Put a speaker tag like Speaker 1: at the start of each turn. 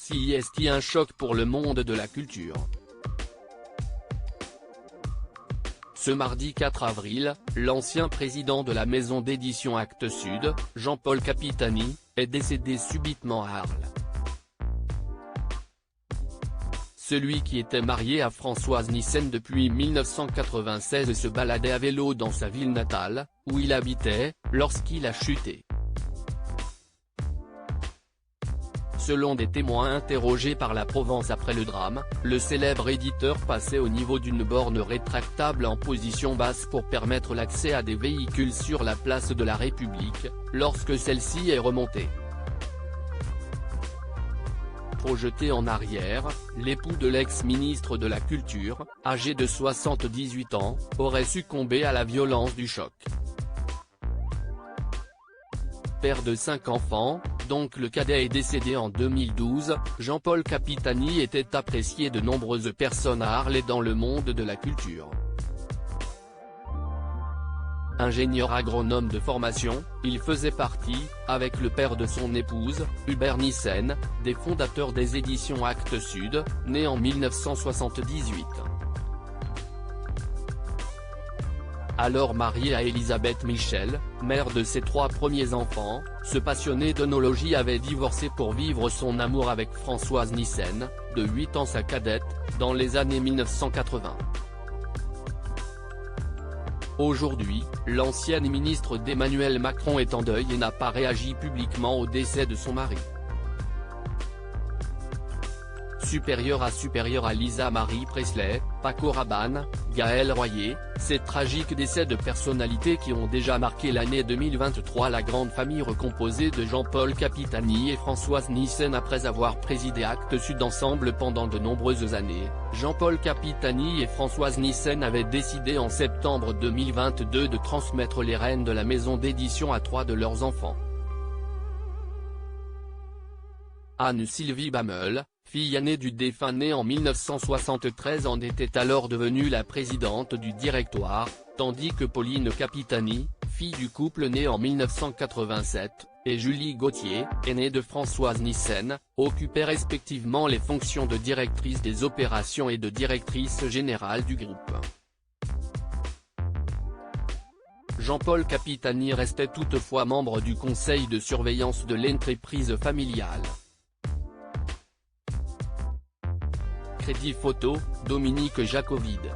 Speaker 1: Si est un choc pour le monde de la culture. Ce mardi 4 avril, l'ancien président de la maison d'édition Actes Sud, Jean-Paul Capitani, est décédé subitement à Arles. Celui qui était marié à Françoise Nyssen depuis 1996 et se baladait à vélo dans sa ville natale, où il habitait, lorsqu'il a chuté. Selon des témoins interrogés par la Provence après le drame, le célèbre éditeur passait au niveau d'une borne rétractable en position basse pour permettre l'accès à des véhicules sur la place de la République, lorsque celle-ci est remontée. Projeté en arrière, l'époux de l'ex-ministre de la Culture, âgé de 78 ans, aurait succombé à la violence du choc. Père de 5 enfants, donc le cadet est décédé en 2012, Jean-Paul Capitani était apprécié de nombreuses personnes à Arles et dans le monde de la culture. Ingénieur agronome de formation, il faisait partie, avec le père de son épouse, Hubert Nyssen, des fondateurs des éditions Actes Sud, né en 1978. Alors marié à Elisabeth Michel, mère de ses 3 premiers enfants, ce passionné d'œnologie avait divorcé pour vivre son amour avec Françoise Nyssen, de 8 ans sa cadette, dans les années 1980. Aujourd'hui, l'ancienne ministre d'Emmanuel Macron est en deuil et n'a pas réagi publiquement au décès de son mari. Supérieure à Lisa Marie Presley, Paco Rabanne, Gaël Royer, ces tragiques décès de personnalités qui ont déjà marqué l'année 2023. La grande famille recomposée de Jean-Paul Capitani et Françoise Nyssen après avoir présidé Actes Sud ensemble pendant de nombreuses années. Jean-Paul Capitani et Françoise Nyssen avaient décidé en septembre 2022 de transmettre les rênes de la maison d'édition à 3 de leurs enfants. Anne-Sylvie Bamel, fille aînée du défunt né en 1973, en était alors devenue la présidente du directoire, tandis que Pauline Capitani, fille du couple née en 1987, et Julie Gauthier, aînée de Françoise Nyssen, occupaient respectivement les fonctions de directrice des opérations et de directrice générale du groupe. Jean-Paul Capitani restait toutefois membre du conseil de surveillance de l'entreprise familiale. Crédit photo, Dominique Jacovide.